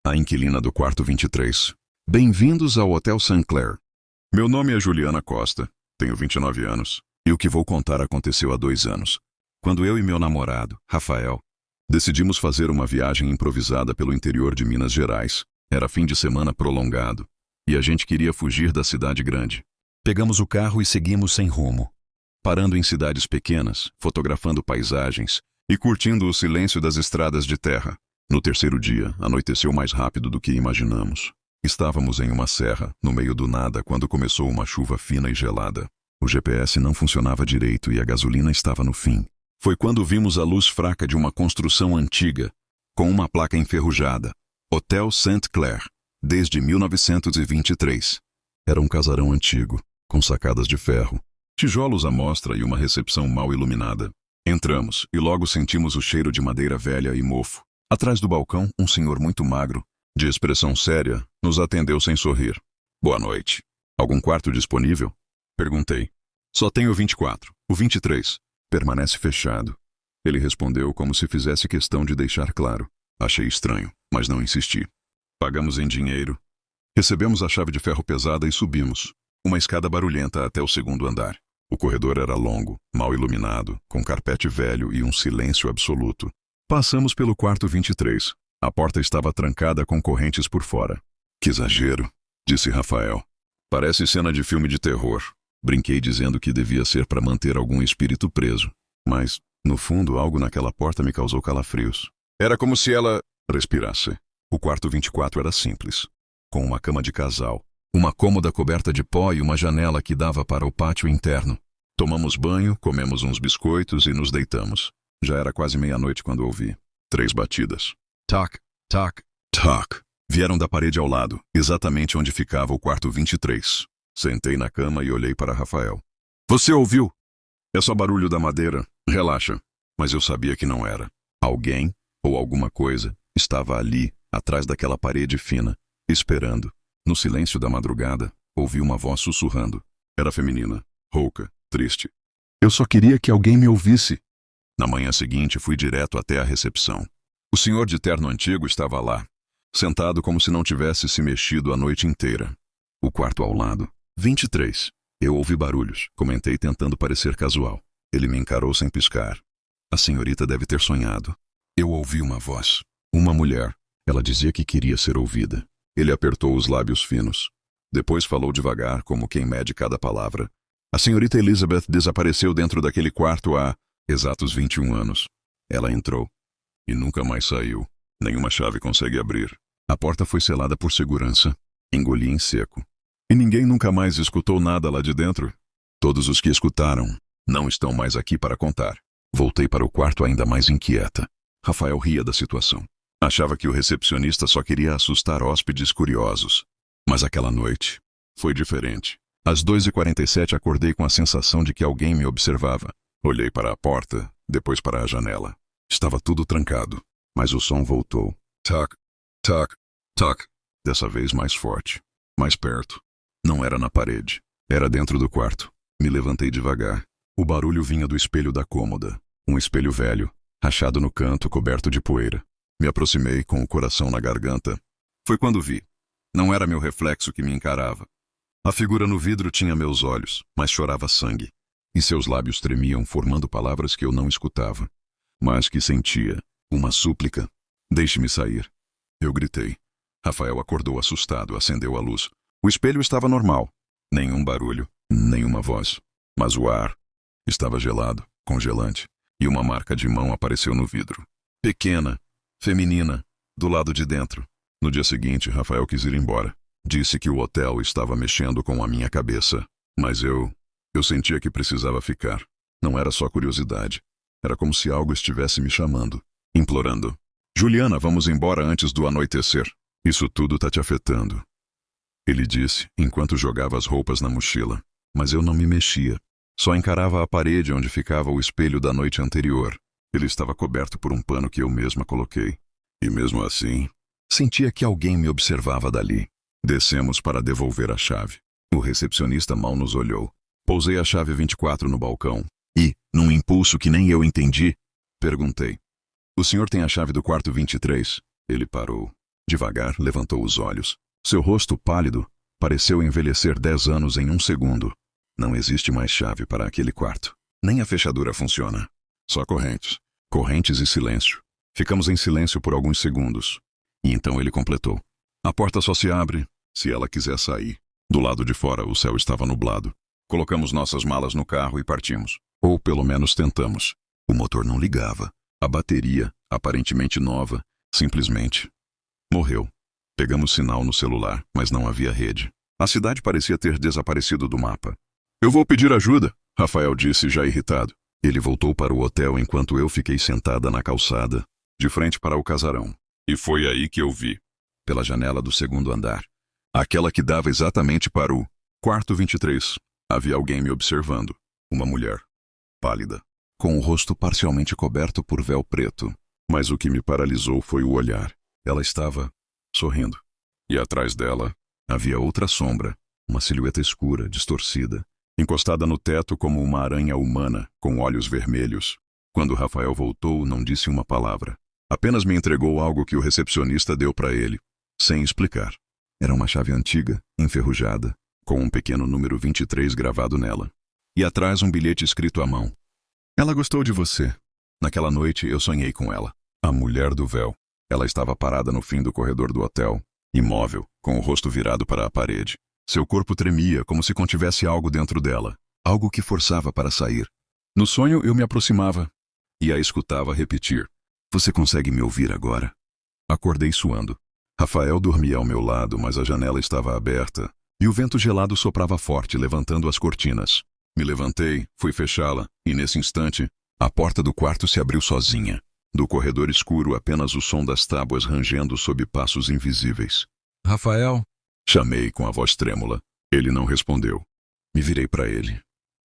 a inquilina do quarto 23. Bem-vindos ao Hotel St. Clair. Meu nome é Juliana Costa, tenho 29 anos, e o que vou contar aconteceu há 2 anos, quando eu e meu namorado, Rafael, decidimos fazer uma viagem improvisada pelo interior de Minas Gerais. Era fim de semana prolongado, e a gente queria fugir da cidade grande. Pegamos o carro e seguimos sem rumo, parando em cidades pequenas, fotografando paisagens e curtindo o silêncio das estradas de terra. No terceiro dia, anoiteceu mais rápido do que imaginamos. Estávamos em uma serra, no meio do nada, quando começou uma chuva fina e gelada. O GPS não funcionava direito e a gasolina estava no fim. Foi quando vimos a luz fraca de uma construção antiga, com uma placa enferrujada. Hotel St. Clair, desde 1923. Era um casarão antigo, com sacadas de ferro, tijolos à mostra e uma recepção mal iluminada. Entramos e logo sentimos o cheiro de madeira velha e mofo. Atrás do balcão, um senhor muito magro, de expressão séria, nos atendeu sem sorrir. Boa noite. Algum quarto disponível? Perguntei. Só tenho 24. O 23 permanece fechado. Ele respondeu como se fizesse questão de deixar claro. Achei estranho, mas não insisti. Pagamos em dinheiro. Recebemos a chave de ferro pesada e subimos. Uma escada barulhenta até o segundo andar. O corredor era longo, mal iluminado, com carpete velho e um silêncio absoluto. Passamos pelo quarto 23. A porta estava trancada com correntes por fora. Que exagero, disse Rafael. Parece cena de filme de terror. Brinquei dizendo que devia ser para manter algum espírito preso. Mas, no fundo, algo naquela porta me causou calafrios. Era como se ela respirasse. O quarto 24 era simples, com uma cama de casal, uma cômoda coberta de pó e uma janela que dava para o pátio interno. Tomamos banho, comemos uns biscoitos e nos deitamos. Já era quase meia-noite quando ouvi 3 batidas. Tac, tac, tac. Vieram da parede ao lado, exatamente onde ficava o quarto 23. Sentei na cama e olhei para Rafael. Você ouviu? É só barulho da madeira. Relaxa. Mas eu sabia que não era. Alguém, ou alguma coisa, estava ali, atrás daquela parede fina, esperando. No silêncio da madrugada, ouvi uma voz sussurrando. Era feminina, rouca, triste. Eu só queria que alguém me ouvisse. Na manhã seguinte, fui direto até a recepção. O senhor de terno antigo estava lá, sentado como se não tivesse se mexido a noite inteira. O quarto ao lado, 23. Eu ouvi barulhos, comentei tentando parecer casual. Ele me encarou sem piscar. A senhorita deve ter sonhado. Eu ouvi uma voz. Uma mulher. Ela dizia que queria ser ouvida. Ele apertou os lábios finos. Depois falou devagar, como quem mede cada palavra. A senhorita Elizabeth desapareceu dentro daquele quarto há exatos 21 anos. Ela entrou. E nunca mais saiu. Nenhuma chave consegue abrir. A porta foi selada por segurança. Engoli em seco. E ninguém nunca mais escutou nada lá de dentro? Todos os que escutaram não estão mais aqui para contar. Voltei para o quarto ainda mais inquieta. Rafael ria da situação. Achava que o recepcionista só queria assustar hóspedes curiosos. Mas aquela noite foi diferente. Às 2h47 acordei com a sensação de que alguém me observava. Olhei para a porta, depois para a janela. Estava tudo trancado, mas o som voltou. Tac, tac, tac. Dessa vez mais forte, mais perto. Não era na parede, era dentro do quarto. Me levantei devagar. O barulho vinha do espelho da cômoda. Um espelho velho, rachado no canto, coberto de poeira. Me aproximei com o coração na garganta. Foi quando vi. Não era meu reflexo que me encarava. A figura no vidro tinha meus olhos, mas chorava sangue. E seus lábios tremiam, formando palavras que eu não escutava, mas que sentia. Uma súplica. Deixe-me sair. Eu gritei. Rafael acordou assustado, acendeu a luz. O espelho estava normal. Nenhum barulho, nenhuma voz. Mas o ar estava gelado, congelante. E uma marca de mão apareceu no vidro. Pequena, feminina, do lado de dentro. No dia seguinte, Rafael quis ir embora. Disse que o hotel estava mexendo com a minha cabeça. Mas eu sentia que precisava ficar. Não era só curiosidade. Era como se algo estivesse me chamando, implorando. Juliana, vamos embora antes do anoitecer. Isso tudo tá te afetando. Ele disse, enquanto jogava as roupas na mochila. Mas eu não me mexia. Só encarava a parede onde ficava o espelho da noite anterior. Ele estava coberto por um pano que eu mesma coloquei. E mesmo assim, sentia que alguém me observava dali. Descemos para devolver a chave. O recepcionista mal nos olhou. Pousei a chave 24 no balcão. E, num impulso que nem eu entendi, perguntei. O senhor tem a chave do quarto 23? Ele parou. Devagar, levantou os olhos. Seu rosto pálido pareceu envelhecer 10 anos em um segundo. Não existe mais chave para aquele quarto. Nem a fechadura funciona. Só correntes. Correntes e silêncio. Ficamos em silêncio por alguns segundos. E então ele completou. A porta só se abre se ela quiser sair. Do lado de fora, o céu estava nublado. Colocamos nossas malas no carro e partimos. Ou pelo menos tentamos. O motor não ligava. A bateria, aparentemente nova, simplesmente morreu. Pegamos sinal no celular, mas não havia rede. A cidade parecia ter desaparecido do mapa. Eu vou pedir ajuda, Rafael disse, já irritado. Ele voltou para o hotel enquanto eu fiquei sentada na calçada, de frente para o casarão. E foi aí que eu vi, pela janela do segundo andar, aquela que dava exatamente para o quarto 23. Havia alguém me observando. Uma mulher, pálida, com o rosto parcialmente coberto por véu preto. Mas o que me paralisou foi o olhar. Ela estava sorrindo. E atrás dela havia outra sombra, uma silhueta escura, distorcida, encostada no teto como uma aranha humana, com olhos vermelhos. Quando Rafael voltou, não disse uma palavra. Apenas me entregou algo que o recepcionista deu para ele, sem explicar. Era uma chave antiga, enferrujada, com um pequeno número 23 gravado nela. E atrás um bilhete escrito à mão. Ela gostou de você. Naquela noite eu sonhei com ela. A mulher do véu. Ela estava parada no fim do corredor do hotel, imóvel, com o rosto virado para a parede. Seu corpo tremia como se contivesse algo dentro dela, algo que forçava para sair. No sonho eu me aproximava e a escutava repetir. Você consegue me ouvir agora? Acordei suando. Rafael dormia ao meu lado, mas a janela estava aberta e o vento gelado soprava forte, levantando as cortinas. Me levantei, fui fechá-la e nesse instante, a porta do quarto se abriu sozinha. Do corredor escuro apenas o som das tábuas rangendo sob passos invisíveis. Rafael? Chamei com a voz trêmula. Ele não respondeu. Me virei para ele.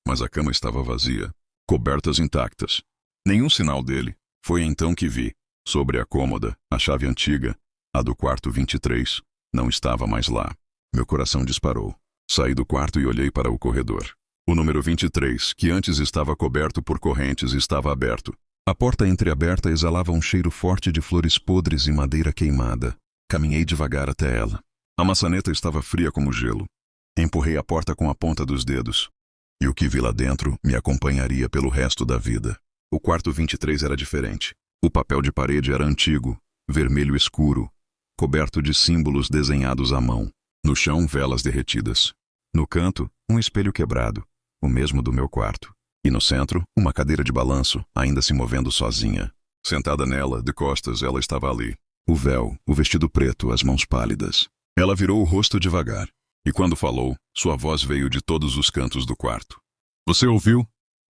Mas a cama estava vazia, cobertas intactas. Nenhum sinal dele. Foi então que vi. Sobre a cômoda, a chave antiga, a do quarto 23, não estava mais lá. Meu coração disparou. Saí do quarto e olhei para o corredor. O número 23, que antes estava coberto por correntes, estava aberto. A porta entreaberta exalava um cheiro forte de flores podres e madeira queimada. Caminhei devagar até ela. A maçaneta estava fria como gelo. Empurrei a porta com a ponta dos dedos. E o que vi lá dentro me acompanharia pelo resto da vida. O quarto 23 era diferente. O papel de parede era antigo, vermelho escuro, coberto de símbolos desenhados à mão. No chão, velas derretidas. No canto, um espelho quebrado, o mesmo do meu quarto. E no centro, uma cadeira de balanço, ainda se movendo sozinha. Sentada nela, de costas, ela estava ali. O véu, o vestido preto, as mãos pálidas. Ela virou o rosto devagar. E quando falou, sua voz veio de todos os cantos do quarto. Você ouviu?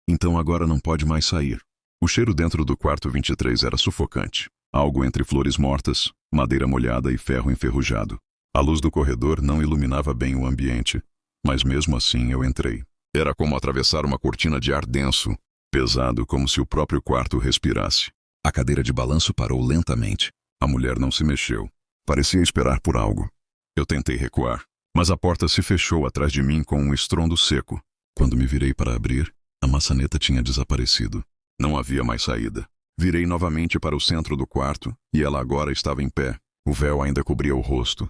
Então agora não pode mais sair. O cheiro dentro do quarto 23 era sufocante. Algo entre flores mortas, madeira molhada e ferro enferrujado. A luz do corredor não iluminava bem o ambiente, mas mesmo assim eu entrei. Era como atravessar uma cortina de ar denso, pesado como se o próprio quarto respirasse. A cadeira de balanço parou lentamente. A mulher não se mexeu. Parecia esperar por algo. Eu tentei recuar, mas a porta se fechou atrás de mim com um estrondo seco. Quando me virei para abrir, a maçaneta tinha desaparecido. Não havia mais saída. Virei novamente para o centro do quarto e ela agora estava em pé. O véu ainda cobria o rosto,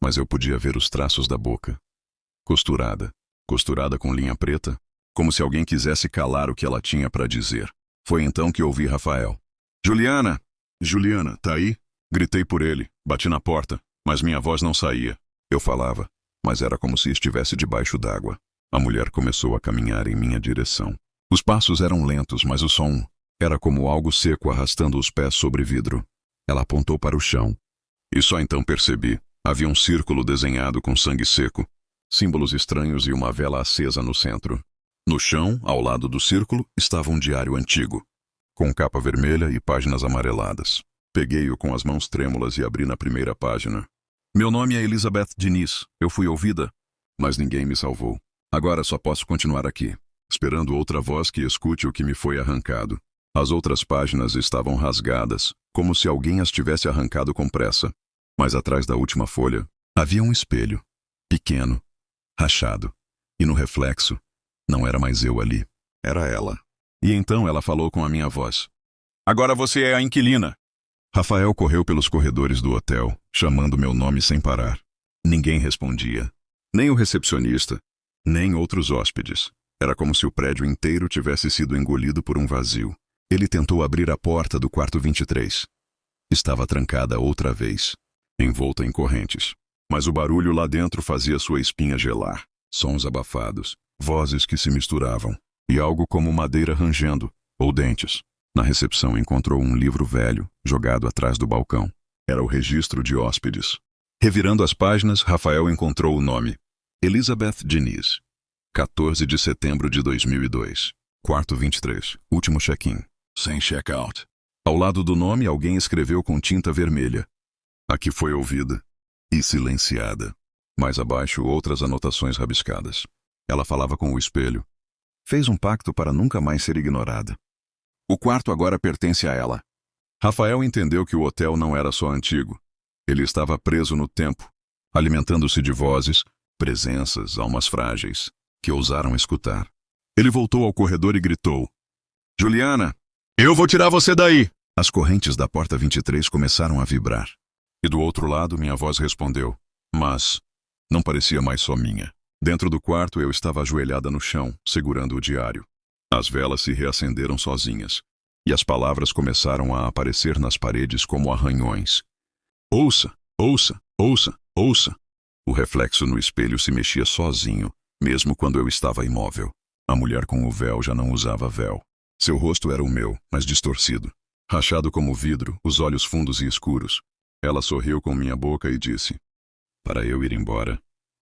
mas eu podia ver os traços da boca. Costurada com linha preta, como se alguém quisesse calar o que ela tinha para dizer. Foi então que ouvi Rafael. Juliana! Juliana, tá aí? Gritei por ele, bati na porta, mas minha voz não saía. Eu falava, mas era como se estivesse debaixo d'água. A mulher começou a caminhar em minha direção. Os passos eram lentos, mas o som era como algo seco arrastando os pés sobre vidro. Ela apontou para o chão. E só então percebi. Havia um círculo desenhado com sangue seco, símbolos estranhos e uma vela acesa no centro. No chão, ao lado do círculo, estava um diário antigo, com capa vermelha e páginas amareladas. Peguei-o com as mãos trêmulas e abri na primeira página. Meu nome é Elizabeth Diniz. Eu fui ouvida, mas ninguém me salvou. Agora só posso continuar aqui, esperando outra voz que escute o que me foi arrancado. As outras páginas estavam rasgadas, como se alguém as tivesse arrancado com pressa. Mas atrás da última folha, havia um espelho, pequeno, rachado. E no reflexo, não era mais eu ali, era ela. E então ela falou com a minha voz. Agora você é a inquilina. Rafael correu pelos corredores do hotel, chamando meu nome sem parar. Ninguém respondia. Nem o recepcionista, nem outros hóspedes. Era como se o prédio inteiro tivesse sido engolido por um vazio. Ele tentou abrir a porta do quarto 23. Estava trancada outra vez, envolta em correntes. Mas o barulho lá dentro fazia sua espinha gelar. Sons abafados, vozes que se misturavam, e algo como madeira rangendo, ou dentes. Na recepção encontrou um livro velho, jogado atrás do balcão. Era o registro de hóspedes. Revirando as páginas, Rafael encontrou o nome. Elizabeth Diniz. 14 de setembro de 2002. Quarto 23. Último check-in. Sem check-out. Ao lado do nome, alguém escreveu com tinta vermelha. Aqui foi ouvida. E silenciada. Mais abaixo, outras anotações rabiscadas. Ela falava com o espelho. Fez um pacto para nunca mais ser ignorada. O quarto agora pertence a ela. Rafael entendeu que o hotel não era só antigo. Ele estava preso no tempo, alimentando-se de vozes, presenças, almas frágeis, que ousaram escutar. Ele voltou ao corredor e gritou. Juliana, eu vou tirar você daí! As correntes da porta 23 começaram a vibrar. E do outro lado, minha voz respondeu. Mas não parecia mais só minha. Dentro do quarto, eu estava ajoelhada no chão, segurando o diário. As velas se reacenderam sozinhas, e as palavras começaram a aparecer nas paredes como arranhões. Ouça, ouça, ouça, ouça. O reflexo no espelho se mexia sozinho, mesmo quando eu estava imóvel. A mulher com o véu já não usava véu. Seu rosto era o meu, mas distorcido. Rachado como vidro, os olhos fundos e escuros. Ela sorriu com minha boca e disse, para eu ir embora,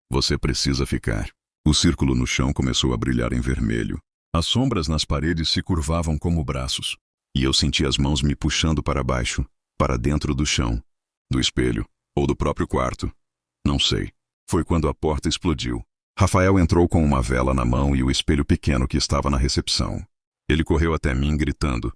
você precisa ficar. O círculo no chão começou a brilhar em vermelho. As sombras nas paredes se curvavam como braços. E eu senti as mãos me puxando para baixo, para dentro do chão, do espelho, ou do próprio quarto. Não sei. Foi quando a porta explodiu. Rafael entrou com uma vela na mão e o espelho pequeno que estava na recepção. Ele correu até mim gritando.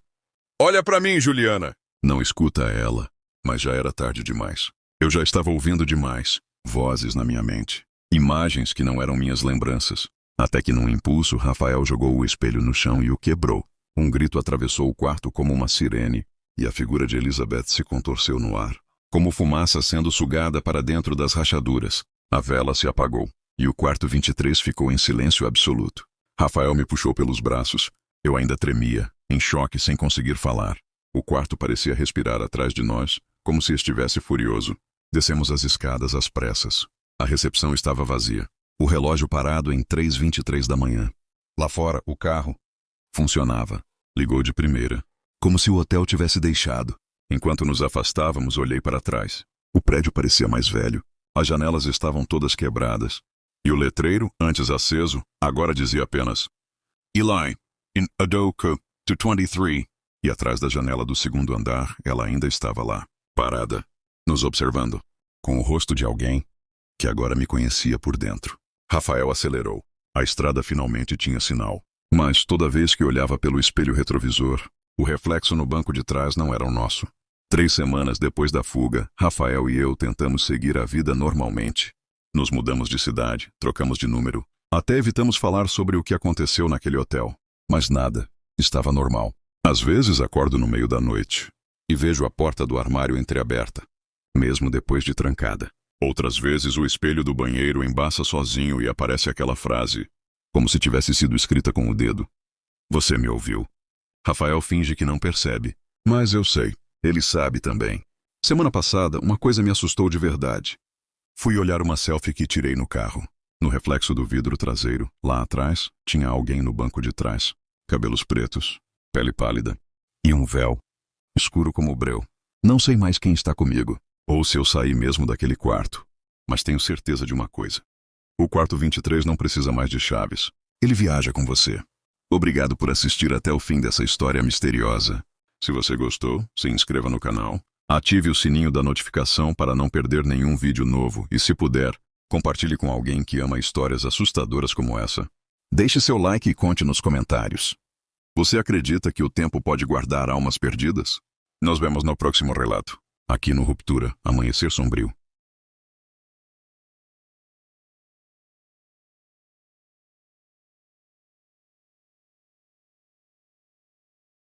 Olha para mim, Juliana! Não escuta ela. Mas já era tarde demais. Eu já estava ouvindo demais. Vozes na minha mente. Imagens que não eram minhas lembranças. Até que num impulso, Rafael jogou o espelho no chão e o quebrou. Um grito atravessou o quarto como uma sirene, e a figura de Elizabeth se contorceu no ar, como fumaça sendo sugada para dentro das rachaduras. A vela se apagou, e o quarto 23 ficou em silêncio absoluto. Rafael me puxou pelos braços. Eu ainda tremia, em choque sem conseguir falar. O quarto parecia respirar atrás de nós, como se estivesse furioso. Descemos as escadas às pressas. A recepção estava vazia. O relógio parado em 3h23 da manhã. Lá fora, o carro funcionava. Ligou de primeira, como se o hotel tivesse deixado. Enquanto nos afastávamos, olhei para trás. O prédio parecia mais velho. As janelas estavam todas quebradas. E o letreiro, antes aceso, agora dizia apenas Eli, in Adoka, to 23. E atrás da janela do segundo andar, ela ainda estava lá, parada, nos observando, com o rosto de alguém que agora me conhecia por dentro. Rafael acelerou. A estrada finalmente tinha sinal. Mas toda vez que olhava pelo espelho retrovisor, o reflexo no banco de trás não era o nosso. 3 semanas depois da fuga, Rafael e eu tentamos seguir a vida normalmente. Nos mudamos de cidade, trocamos de número, até evitamos falar sobre o que aconteceu naquele hotel. Mas nada, estava normal. Às vezes acordo no meio da noite e vejo a porta do armário entreaberta, mesmo depois de trancada. Outras vezes o espelho do banheiro embaça sozinho e aparece aquela frase, como se tivesse sido escrita com o dedo. Você me ouviu. Rafael finge que não percebe, mas eu sei. Ele sabe também. Semana passada, uma coisa me assustou de verdade. Fui olhar uma selfie que tirei no carro. No reflexo do vidro traseiro, lá atrás, tinha alguém no banco de trás. Cabelos pretos, pele pálida e um véu, escuro como breu. Não sei mais quem está comigo, ou se eu saí mesmo daquele quarto, mas tenho certeza de uma coisa. O quarto 23 não precisa mais de chaves. Ele viaja com você. Obrigado por assistir até o fim dessa história misteriosa. Se você gostou, se inscreva no canal, ative o sininho da notificação para não perder nenhum vídeo novo e, se puder, compartilhe com alguém que ama histórias assustadoras como essa. Deixe seu like e conte nos comentários. Você acredita que o tempo pode guardar almas perdidas? Nos vemos no próximo relato, aqui no Ruptura, Amanhecer Sombrio.